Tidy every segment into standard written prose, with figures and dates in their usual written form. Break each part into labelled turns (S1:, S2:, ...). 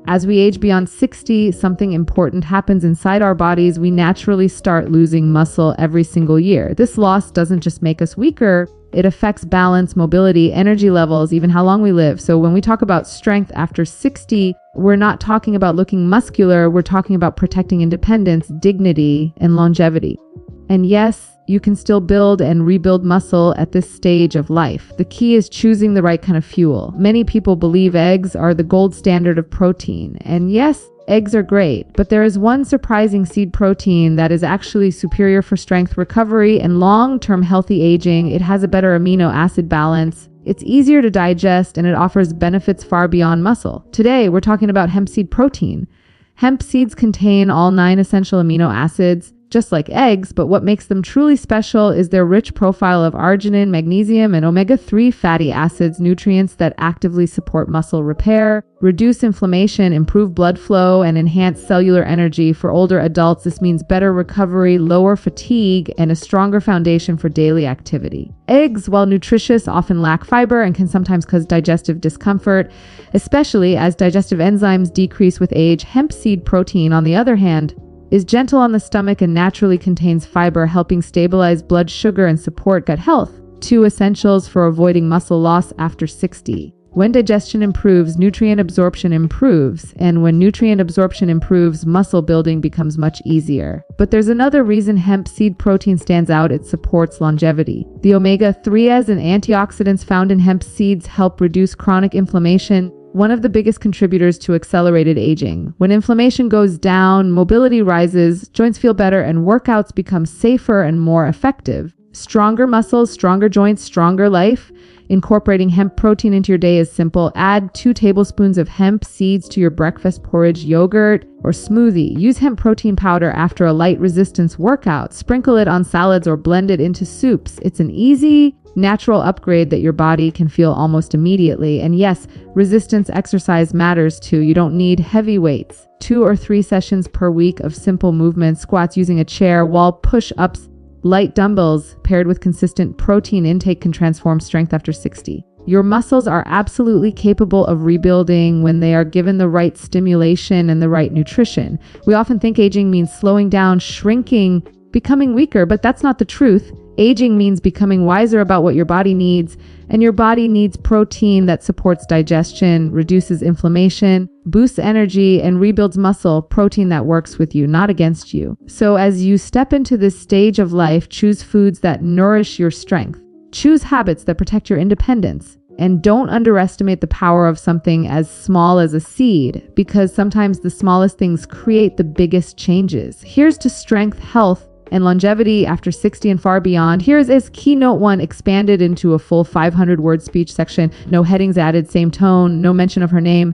S1: As we age beyond 60, something important happens inside our bodies. We naturally start losing muscle every single year. This loss doesn't just make us weaker, it affects balance, mobility, energy levels, even how long we live. So when we talk about strength after 60, we're not talking about looking muscular, we're talking about protecting independence, dignity, and longevity. And yes, you can still build and rebuild muscle at this stage of life. The key is choosing the right kind of fuel. Many people believe eggs are the gold standard of protein. And yes, eggs are great, but there is one surprising seed protein that is actually superior for strength recovery and long-term healthy aging. It has a better amino acid balance. It's easier to digest and it offers benefits far beyond muscle. Today, we're talking about hemp seed protein. Hemp seeds contain all 9 essential amino acids, just like eggs, but what makes them truly special is their rich profile of arginine, magnesium, and omega-3 fatty acids, nutrients that actively support muscle repair, reduce inflammation, improve blood flow, and enhance cellular energy. For older adults, this means better recovery, lower fatigue, and a stronger foundation for daily activity. Eggs, while nutritious, often lack fiber and can sometimes cause digestive discomfort, especially as digestive enzymes decrease with age. Hemp seed protein, on the other hand, is gentle on the stomach and naturally contains fiber, helping stabilize blood sugar and support gut health, 2 essentials for avoiding muscle loss after 60. When digestion improves, nutrient absorption improves, and when nutrient absorption improves, muscle building becomes much easier. But there's another reason hemp seed protein stands out: it supports longevity. The omega-3s and antioxidants found in hemp seeds help reduce chronic inflammation, one of the biggest contributors to accelerated aging. When inflammation goes down, mobility rises, joints feel better, and workouts become safer and more effective. Stronger muscles, stronger joints, stronger life. Incorporating hemp protein into your day is simple. Add 2 tablespoons of hemp seeds to your breakfast, porridge, yogurt, or smoothie. Use hemp protein powder after a light resistance workout. Sprinkle it on salads or blend it into soups. It's an easy, natural upgrade that your body can feel almost immediately. And yes, resistance exercise matters too. You don't need heavy weights. 2 or 3 sessions per week of simple movements, squats using a chair, wall push-ups, light dumbbells paired with consistent protein intake can transform strength after 60. Your muscles are absolutely capable of rebuilding when they are given the right stimulation and the right nutrition. We often think aging means slowing down, shrinking, becoming weaker, but that's not the truth. Aging means becoming wiser about what your body needs, and your body needs protein that supports digestion, reduces inflammation, boosts energy, and rebuilds muscle, protein that works with you, not against you. So as you step into this stage of life, choose foods that nourish your strength. Choose habits that protect your independence. And don't underestimate the power of something as small as a seed, because sometimes the smallest things create the biggest changes. Here's to strength, health, and longevity after 60 and far beyond. Here's as keynote 1 expanded into a full 500-word speech section. No headings added, same tone, no mention of her name.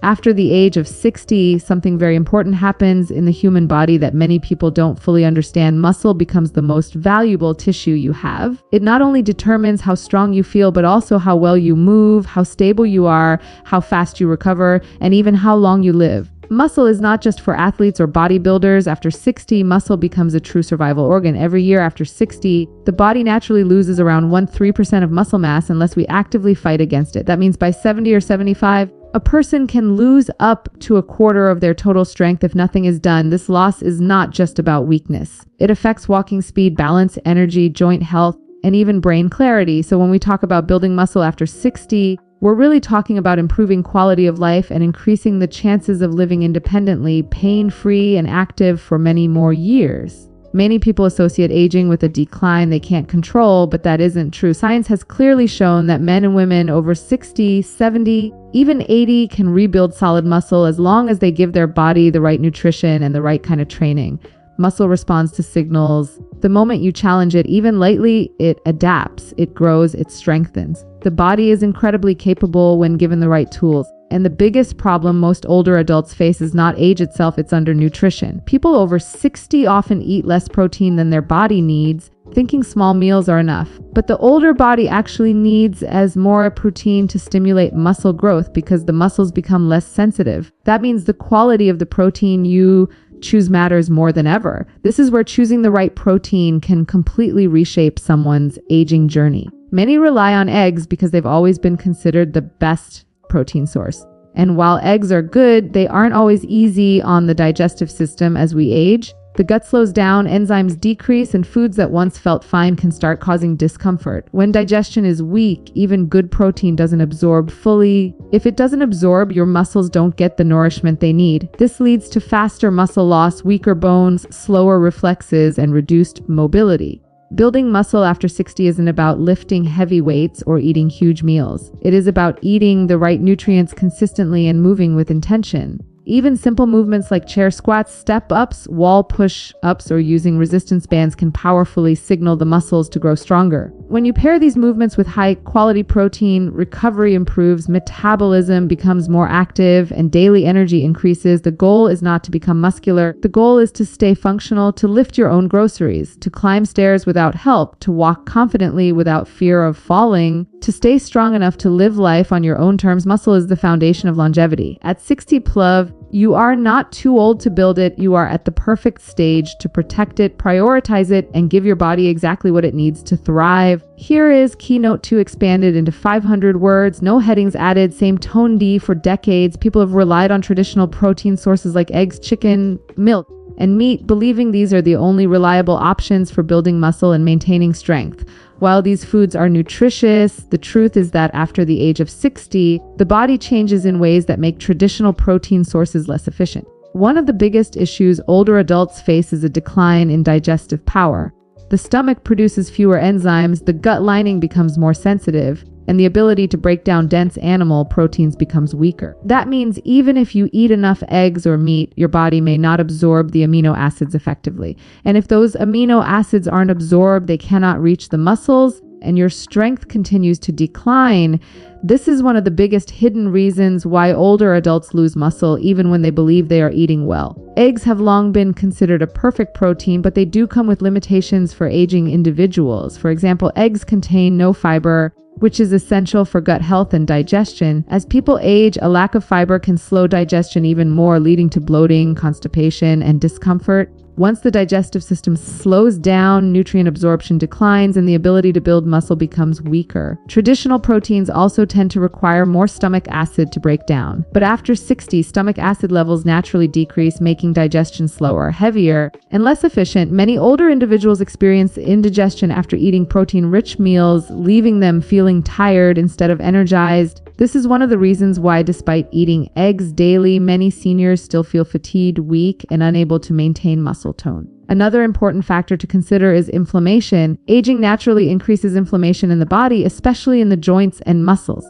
S1: After the age of 60, something very important happens in the human body that many people don't fully understand. Muscle becomes the most valuable tissue you have. It not only determines how strong you feel, but also how well you move, how stable you are, how fast you recover, and even how long you live. Muscle is not just for athletes or bodybuilders. After 60, muscle becomes a true survival organ. Every year after 60, the body naturally loses around 1-3% of muscle mass unless we actively fight against it. That means by 70 or 75, a person can lose up to a quarter of their total strength if nothing is done. This loss is not just about weakness. It affects walking speed, balance, energy, joint health, and even brain clarity. So when we talk about building muscle after 60, we're really talking about improving quality of life and increasing the chances of living independently, pain-free, and active for many more years. Many people associate aging with a decline they can't control, but that isn't true. Science has clearly shown that men and women over 60, 70, even 80 can rebuild solid muscle as long as they give their body the right nutrition and the right kind of training. Muscle responds to signals. The moment you challenge it, even lightly, it adapts, it grows, it strengthens. The body is incredibly capable when given the right tools. And the biggest problem most older adults face is not age itself, it's undernutrition. People over 60 often eat less protein than their body needs, thinking small meals are enough. But the older body actually needs as more protein to stimulate muscle growth because the muscles become less sensitive. That means the quality of the protein you choose matters more than ever. This is where choosing the right protein can completely reshape someone's aging journey. Many rely on eggs because they've always been considered the best protein source. And while eggs are good, they aren't always easy on the digestive system as we age. The gut slows down, enzymes decrease, and foods that once felt fine can start causing discomfort. When digestion is weak, even good protein doesn't absorb fully. If it doesn't absorb, your muscles don't get the nourishment they need. This leads to faster muscle loss, weaker bones, slower reflexes, and reduced mobility. Building muscle after 60 isn't about lifting heavy weights or eating huge meals. It is about eating the right nutrients consistently and moving with intention. Even simple movements like chair squats, step-ups, wall push-ups, or using resistance bands can powerfully signal the muscles to grow stronger. When you pair these movements with high-quality protein, recovery improves, metabolism becomes more active, and daily energy increases. The goal is not to become muscular. The goal is to stay functional, to lift your own groceries, to climb stairs without help, to walk confidently without fear of falling, to stay strong enough to live life on your own terms. Muscle is the foundation of longevity. At 60 plus, you are not too old to build it. You are at the perfect stage to protect it, prioritize it, and give your body exactly what it needs to thrive. Here is Keynote 2 expanded into 500 words, no headings added, same tone D for decades. People have relied on traditional protein sources like eggs, chicken, milk, and meat, believing these are the only reliable options for building muscle and maintaining strength. While these foods are nutritious, the truth is that after the age of 60, the body changes in ways that make traditional protein sources less efficient. One of the biggest issues older adults face is a decline in digestive power. The stomach produces fewer enzymes, the gut lining becomes more sensitive, and the ability to break down dense animal proteins becomes weaker. That means even if you eat enough eggs or meat, your body may not absorb the amino acids effectively. And if those amino acids aren't absorbed, they cannot reach the muscles, and your strength continues to decline. This is one of the biggest hidden reasons why older adults lose muscle even when they believe they are eating well. Eggs have long been considered a perfect protein, but they do come with limitations for aging individuals. For example, eggs contain no fiber, which is essential for gut health and digestion. As people age, a lack of fiber can slow digestion even more, leading to bloating, constipation, and discomfort. Once the digestive system slows down, nutrient absorption declines and the ability to build muscle becomes weaker. Traditional proteins also tend to require more stomach acid to break down. But after 60, stomach acid levels naturally decrease, making digestion slower, heavier, and less efficient. Many older individuals experience indigestion after eating protein-rich meals, leaving them feeling tired instead of energized. This is one of the reasons why, despite eating eggs daily, many seniors still feel fatigued, weak, and unable to maintain muscle tone. Another important factor to consider is inflammation. Aging naturally increases inflammation in the body, especially in the joints and muscles.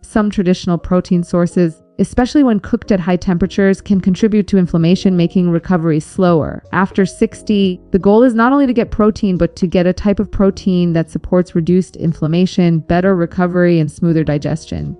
S1: Some traditional protein sources, especially when cooked at high temperatures, can contribute to inflammation, making recovery slower. After 60, the goal is not only to get protein, but to get a type of protein that supports reduced inflammation, better recovery, and smoother digestion.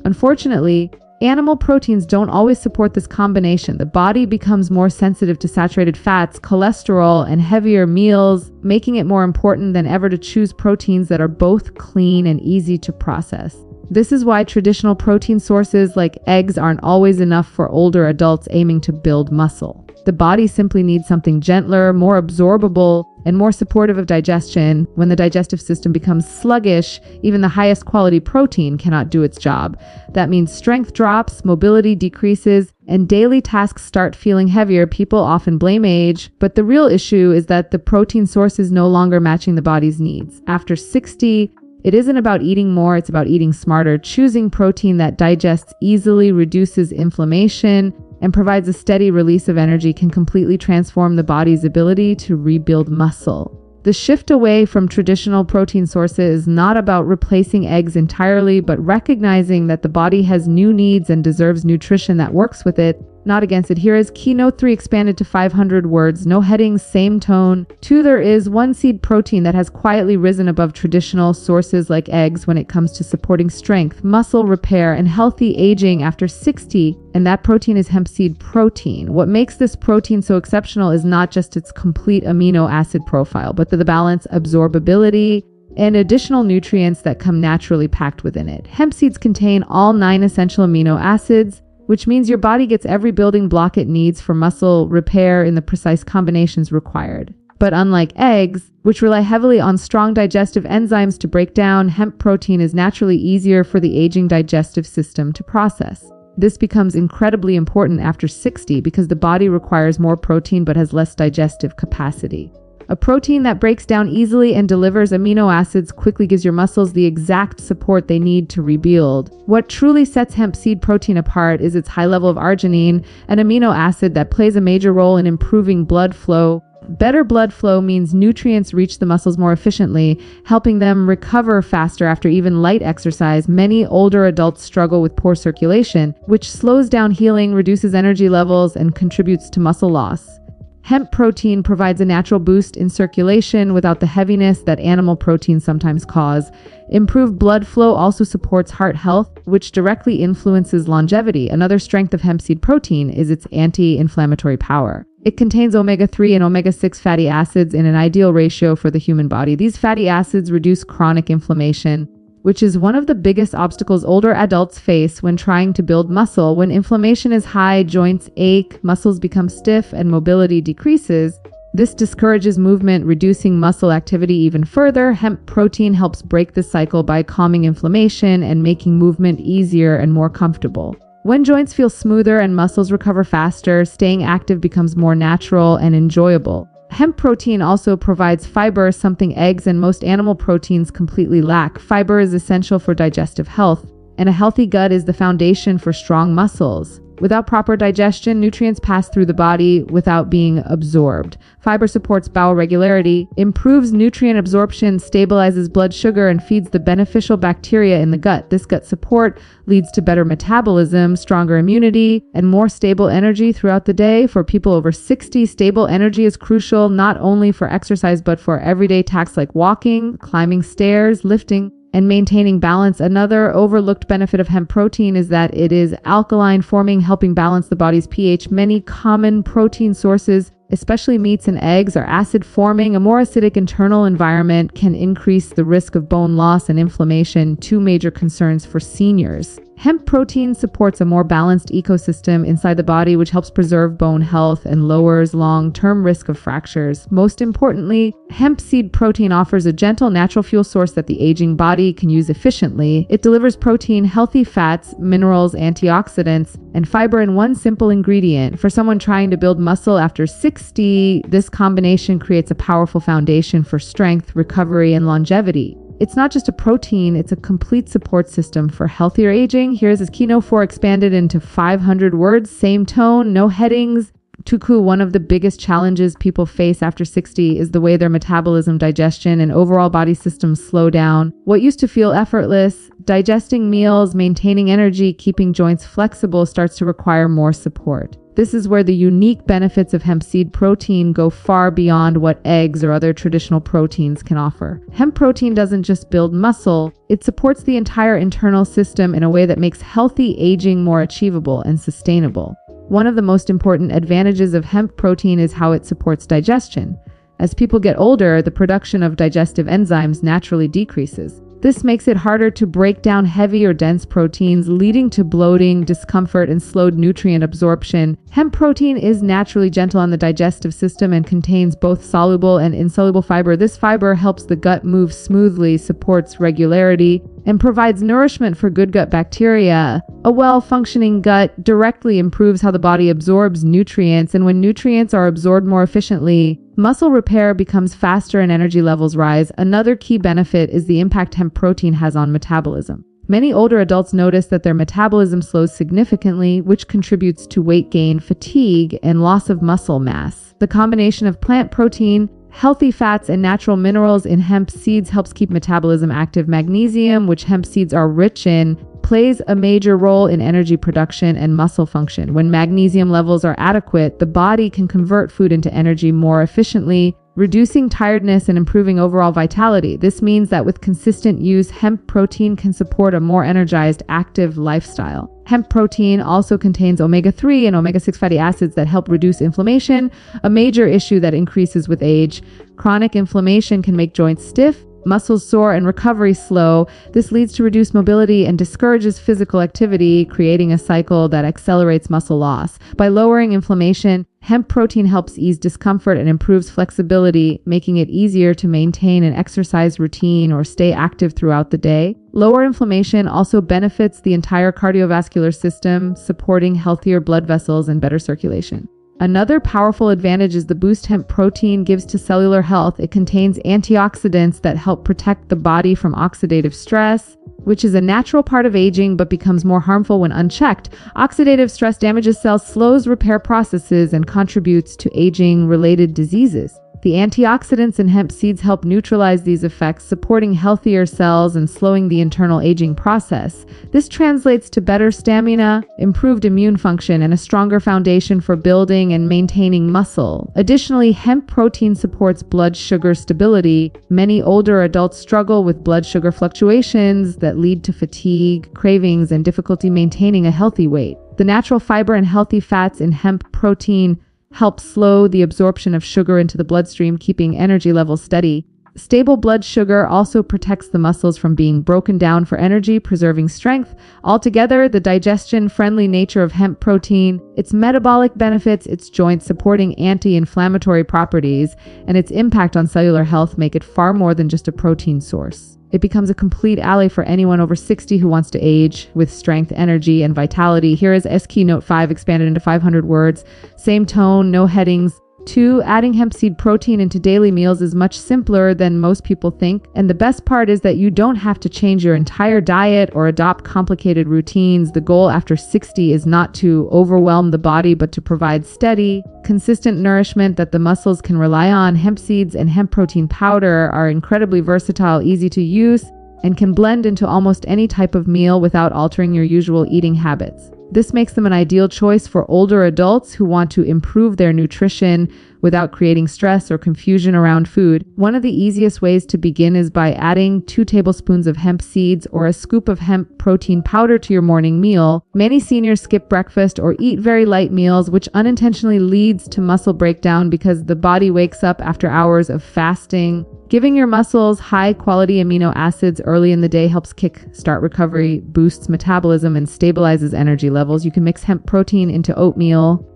S1: Unfortunately, animal proteins don't always support this combination. The body becomes more sensitive to saturated fats, cholesterol, and heavier meals, making it more important than ever to choose proteins that are both clean and easy to process. This is why traditional protein sources like eggs aren't always enough for older adults aiming to build muscle. The body simply needs something gentler, more absorbable, and more supportive of digestion. When the digestive system becomes sluggish, even the highest quality protein cannot do its job. That means strength drops, mobility decreases, and daily tasks start feeling heavier. People often blame age, but the real issue is that the protein source is no longer matching the body's needs. After 60, it isn't about eating more, it's about eating smarter. Choosing protein that digests easily, reduces inflammation, and provides a steady release of energy can completely transform the body's ability to rebuild muscle. The shift away from traditional protein sources is not about replacing eggs entirely, but recognizing that the body has new needs and deserves nutrition that works with it, not against it. Here is Keynote 3 expanded to 500 words, no headings, same tone. 2. There is one seed protein that has quietly risen above traditional sources like eggs when it comes to supporting strength, muscle repair, and healthy aging after 60, and that protein is hemp seed protein. What makes this protein so exceptional is not just its complete amino acid profile, but the balance, absorbability, and additional nutrients that come naturally packed within it. Hemp seeds contain all 9 essential amino acids, which means your body gets every building block it needs for muscle repair in the precise combinations required. But unlike eggs, which rely heavily on strong digestive enzymes to break down, hemp protein is naturally easier for the aging digestive system to process. This becomes incredibly important after 60 because the body requires more protein but has less digestive capacity. A protein that breaks down easily and delivers amino acids quickly gives your muscles the exact support they need to rebuild. What truly sets hemp seed protein apart is its high level of arginine, an amino acid that plays a major role in improving blood flow. Better blood flow means nutrients reach the muscles more efficiently, helping them recover faster after even light exercise. Many older adults struggle with poor circulation, which slows down healing, reduces energy levels, and contributes to muscle loss. Hemp protein provides a natural boost in circulation without the heaviness that animal proteins sometimes cause. Improved blood flow also supports heart health, which directly influences longevity. Another strength of hemp seed protein is its anti-inflammatory power. It contains omega-3 and omega-6 fatty acids in an ideal ratio for the human body. These fatty acids reduce chronic inflammation, which is one of the biggest obstacles older adults face when trying to build muscle. When inflammation is high, joints ache, muscles become stiff, and mobility decreases. This discourages movement, reducing muscle activity even further. Hemp protein helps break the cycle by calming inflammation and making movement easier and more comfortable. When joints feel smoother and muscles recover faster, staying active becomes more natural and enjoyable. Hemp protein also provides fiber, something eggs and most animal proteins completely lack. Fiber is essential for digestive health, and a healthy gut is the foundation for strong muscles. Without proper digestion, nutrients pass through the body without being absorbed. Fiber supports bowel regularity, improves nutrient absorption, stabilizes blood sugar, and feeds the beneficial bacteria in the gut. This gut support leads to better metabolism, stronger immunity, and more stable energy throughout the day. For people over 60, stable energy is crucial not only for exercise but for everyday tasks like walking, climbing stairs, lifting, and maintaining balance. Another overlooked benefit of hemp protein is that it is alkaline forming, helping balance the body's pH. Many common protein sources, especially meats and eggs, are acid forming. A more acidic internal environment can increase the risk of bone loss and inflammation, two major concerns for seniors. Hemp protein supports a more balanced ecosystem inside the body, which helps preserve bone health and lowers long-term risk of fractures. Most importantly, hemp seed protein offers a gentle, natural fuel source that the aging body can use efficiently. It delivers protein, healthy fats, minerals, antioxidants, and fiber in one simple ingredient. For someone trying to build muscle after 60, this combination creates a powerful foundation for strength, recovery, and longevity. It's not just a protein, it's a complete support system for healthier aging. Here's his Keynote 4 expanded into 500 words, same tone, no headings. Tuku, one of the biggest challenges people face after 60 is the way their metabolism, digestion, and overall body systems slow down. What used to feel effortless, digesting meals, maintaining energy, keeping joints flexible, starts to require more support. This is where the unique benefits of hemp seed protein go far beyond what eggs or other traditional proteins can offer. Hemp protein doesn't just build muscle, it supports the entire internal system in a way that makes healthy aging more achievable and sustainable. One of the most important advantages of hemp protein is how it supports digestion. As people get older, the production of digestive enzymes naturally decreases. This makes it harder to break down heavy or dense proteins, leading to bloating, discomfort, and slowed nutrient absorption. Hemp protein is naturally gentle on the digestive system and contains both soluble and insoluble fiber. This fiber helps the gut move smoothly, supports regularity, and provides nourishment for good gut bacteria. A well-functioning gut directly improves how the body absorbs nutrients, and when nutrients are absorbed more efficiently, muscle repair becomes faster and energy levels rise. Another key benefit is the impact hemp protein has on metabolism. Many older adults notice that their metabolism slows significantly, which contributes to weight gain, fatigue, and loss of muscle mass. The combination of plant protein, healthy fats, and natural minerals in hemp seeds helps keep metabolism active. Magnesium, which hemp seeds are rich in, plays a major role in energy production and muscle function. When magnesium levels are adequate, the body can convert food into energy more efficiently, reducing tiredness and improving overall vitality. This means that with consistent use, hemp protein can support a more energized, active lifestyle. Hemp protein also contains omega-3 and omega-6 fatty acids that help reduce inflammation, a major issue that increases with age. Chronic inflammation can make joints stiff, muscles sore, and recovery slow. This leads to reduced mobility and discourages physical activity, creating a cycle that accelerates muscle loss. By lowering inflammation, Hemp protein helps ease discomfort and improves flexibility, making it easier to maintain an exercise routine or stay active throughout the day. Lower inflammation also benefits the entire cardiovascular system, supporting healthier blood vessels and better circulation. Another powerful advantage is the boost hemp protein gives to cellular health. It contains antioxidants that help protect the body from oxidative stress, which is a natural part of aging but becomes more harmful when unchecked. Oxidative stress damages cells, slows repair processes, and contributes to aging-related diseases. The antioxidants in hemp seeds help neutralize these effects, supporting healthier cells and slowing the internal aging process. This translates to better stamina, improved immune function, and a stronger foundation for building and maintaining muscle. Additionally, hemp protein supports blood sugar stability. Many older adults struggle with blood sugar fluctuations that lead to fatigue, cravings, and difficulty maintaining a healthy weight. The natural fiber and healthy fats in hemp protein help slow the absorption of sugar into the bloodstream, keeping energy levels steady. Stable blood sugar also protects the muscles from being broken down for energy, preserving strength. Altogether, the digestion-friendly nature of hemp protein, its metabolic benefits, its joint-supporting anti-inflammatory properties, and its impact on cellular health make it far more than just a protein source. It becomes a complete ally for anyone over 60 who wants to age with strength, energy, and vitality. Here is Keynote 5 expanded into 500 words. Same tone, no headings. 2. Adding hemp seed protein into daily meals is much simpler than most people think. And the best part is that you don't have to change your entire diet or adopt complicated routines. The goal after 60 is not to overwhelm the body, but to provide steady, consistent nourishment that the muscles can rely on. Hemp seeds and hemp protein powder are incredibly versatile, easy to use, and can blend into almost any type of meal without altering your usual eating habits. This makes them an ideal choice for older adults who want to improve their nutrition without creating stress or confusion around food. One of the easiest ways to begin is by adding 2 tablespoons of hemp seeds or a scoop of hemp protein powder to your morning meal. Many seniors skip breakfast or eat very light meals, which unintentionally leads to muscle breakdown because the body wakes up after hours of fasting. Giving your muscles high-quality amino acids early in the day helps kick-start recovery, boosts metabolism, and stabilizes energy levels. You can mix hemp protein into oatmeal,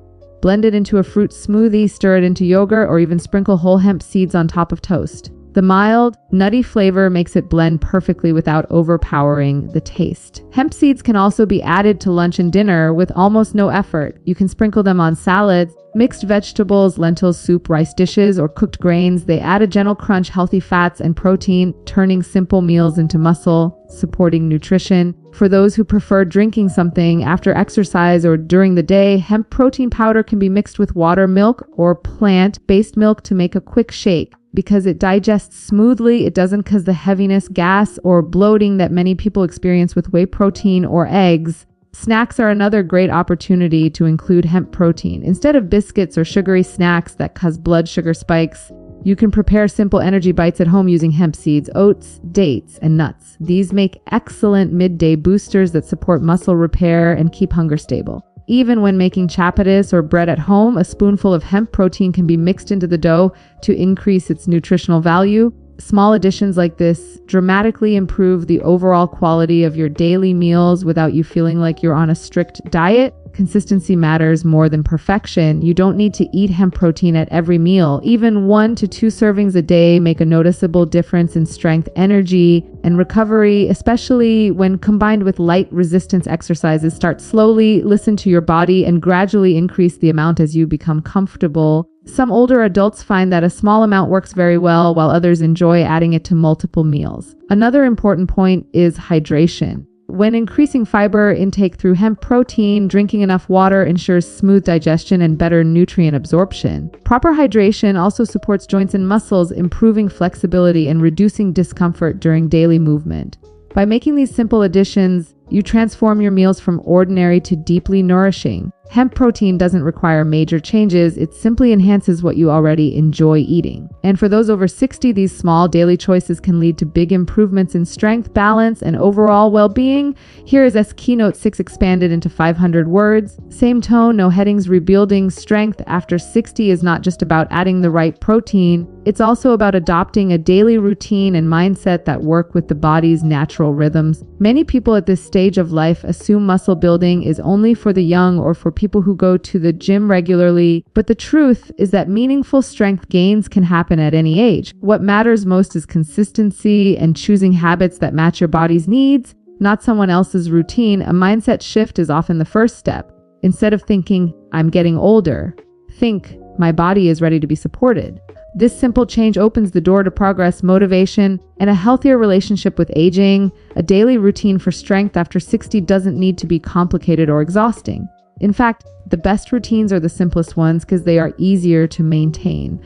S1: blend it into a fruit smoothie, stir it into yogurt, or even sprinkle whole hemp seeds on top of toast. The mild, nutty flavor makes it blend perfectly without overpowering the taste. Hemp seeds can also be added to lunch and dinner with almost no effort. You can sprinkle them on salads, mixed vegetables, lentils, soup, rice dishes, or cooked grains. They add a gentle crunch, healthy fats and protein, turning simple meals into muscle, supporting nutrition. For those who prefer drinking something after exercise or during the day, hemp protein powder can be mixed with water, milk, or plant-based milk to make a quick shake. Because it digests smoothly, it doesn't cause the heaviness, gas, or bloating that many people experience with whey protein or eggs. Snacks are another great opportunity to include hemp protein. Instead of biscuits or sugary snacks that cause blood sugar spikes, you can prepare simple energy bites at home using hemp seeds, oats, dates, and nuts. These make excellent midday boosters that support muscle repair and keep hunger stable. Even when making chapatis or bread at home, a spoonful of hemp protein can be mixed into the dough to increase its nutritional value. Small additions like this dramatically improve the overall quality of your daily meals without you feeling like you're on a strict diet. Consistency matters more than perfection. You don't need to eat hemp protein at every meal. Even 1 to 2 servings a day make a noticeable difference in strength, energy, and recovery, especially when combined with light resistance exercises. Start slowly, listen to your body, and gradually increase the amount as you become comfortable. Some older adults find that a small amount works very well, while others enjoy adding it to multiple meals. Another important point is hydration. When increasing fiber intake through hemp protein, drinking enough water ensures smooth digestion and better nutrient absorption. Proper hydration also supports joints and muscles, improving flexibility and reducing discomfort during daily movement. By making these simple additions, you transform your meals from ordinary to deeply nourishing. Hemp protein doesn't require major changes, it simply enhances what you already enjoy eating. And for those over 60, these small daily choices can lead to big improvements in strength, balance, and overall well-being. Here is Keynote 6 expanded into 500 words. Same tone, no headings. Rebuilding strength after 60 is not just about adding the right protein, it's also about adopting a daily routine and mindset that work with the body's natural rhythms. Many people at this stage of life assume muscle building is only for the young or for people who go to the gym regularly, but the truth is that meaningful strength gains can happen at any age. What matters most is consistency and choosing habits that match your body's needs, not someone else's routine. A mindset shift is often the first step. Instead of thinking, I'm getting older, think, my body is ready to be supported. This simple change opens the door to progress, motivation, and a healthier relationship with aging. A daily routine for strength after 60 doesn't need to be complicated or exhausting. In fact, the best routines are the simplest ones because they are easier to maintain.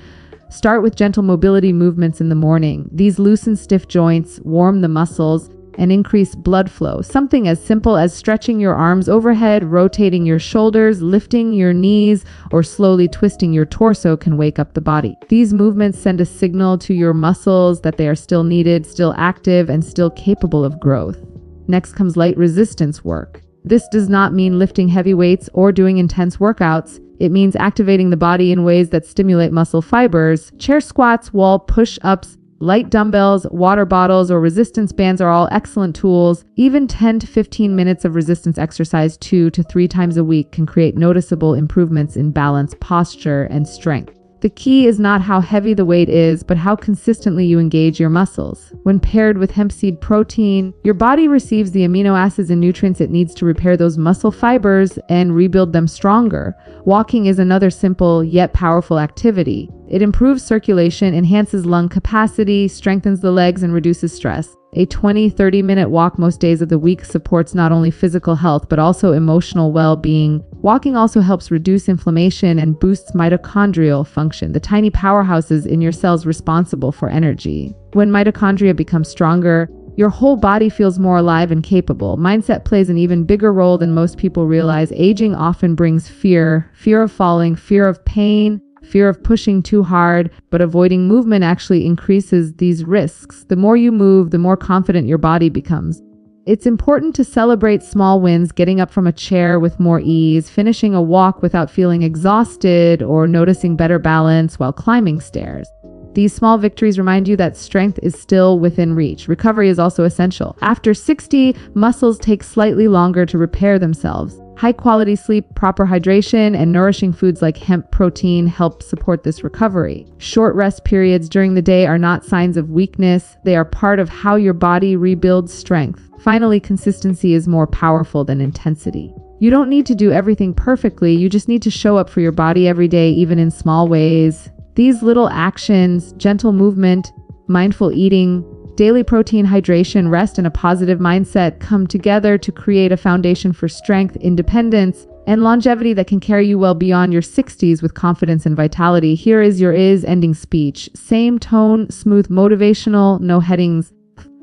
S1: Start with gentle mobility movements in the morning. These loosen stiff joints, warm the muscles, and increase blood flow. Something as simple as stretching your arms overhead, rotating your shoulders, lifting your knees, or slowly twisting your torso can wake up the body. These movements send a signal to your muscles that they are still needed, still active, and still capable of growth. Next comes light resistance work. This does not mean lifting heavy weights or doing intense workouts. It means activating the body in ways that stimulate muscle fibers. Chair squats, wall push-ups, light dumbbells, water bottles, or resistance bands are all excellent tools. Even 10 to 15 minutes of resistance exercise 2 to 3 times a week can create noticeable improvements in balance, posture, and strength. The key is not how heavy the weight is, but how consistently you engage your muscles. When paired with hemp seed protein, your body receives the amino acids and nutrients it needs to repair those muscle fibers and rebuild them stronger. Walking is another simple yet powerful activity. It improves circulation, enhances lung capacity, strengthens the legs, and reduces stress. A 20-30 minute walk most days of the week supports not only physical health but also emotional well-being. Walking also helps reduce inflammation and boosts mitochondrial function, the tiny powerhouses in your cells responsible for energy. When mitochondria become stronger, your whole body feels more alive and capable. Mindset plays an even bigger role than most people realize. Aging often brings fear of falling, fear of pain, fear of pushing too hard, but avoiding movement actually increases these risks. The more you move, the more confident your body becomes. It's important to celebrate small wins, getting up from a chair with more ease, finishing a walk without feeling exhausted, or noticing better balance while climbing stairs. These small victories remind you that strength is still within reach. Recovery is also essential. After 60, muscles take slightly longer to repair themselves. High-quality sleep, proper hydration, and nourishing foods like hemp protein help support this recovery. Short rest periods during the day are not signs of weakness. They are part of how your body rebuilds strength. Finally, consistency is more powerful than intensity. You don't need to do everything perfectly. You just need to show up for your body every day, even in small ways. These little actions, gentle movement, mindful eating, daily protein, hydration, rest, and a positive mindset come together to create a foundation for strength, independence, and longevity that can carry you well beyond your 60s with confidence and vitality. Here is your ending speech. Same tone, smooth, motivational, no headings.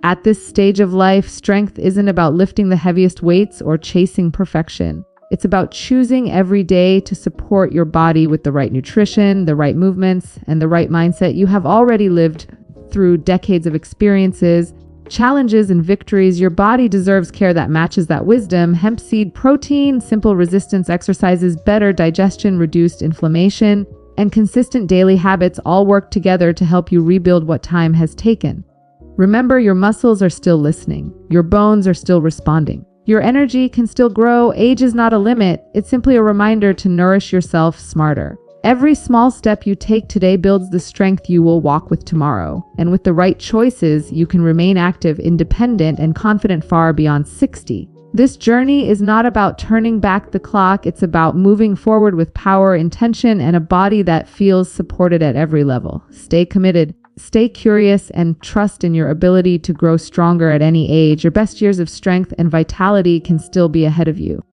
S1: At this stage of life, strength isn't about lifting the heaviest weights or chasing perfection. It's about choosing every day to support your body with the right nutrition, the right movements, and the right mindset. You have already lived through decades of experiences, challenges, and victories. Your body deserves care that matches that wisdom. Hemp seed protein, simple resistance exercises, better digestion, reduced inflammation, and consistent daily habits all work together to help you rebuild what time has taken. Remember, your muscles are still listening. Your bones are still responding. Your energy can still grow. Age is not a limit. It's simply a reminder to nourish yourself smarter. Every small step you take today builds the strength you will walk with tomorrow. And with the right choices, you can remain active, independent, and confident far beyond 60. This journey is not about turning back the clock. It's about moving forward with power, intention, and a body that feels supported at every level. Stay committed, stay curious, and trust in your ability to grow stronger at any age. Your best years of strength and vitality can still be ahead of you.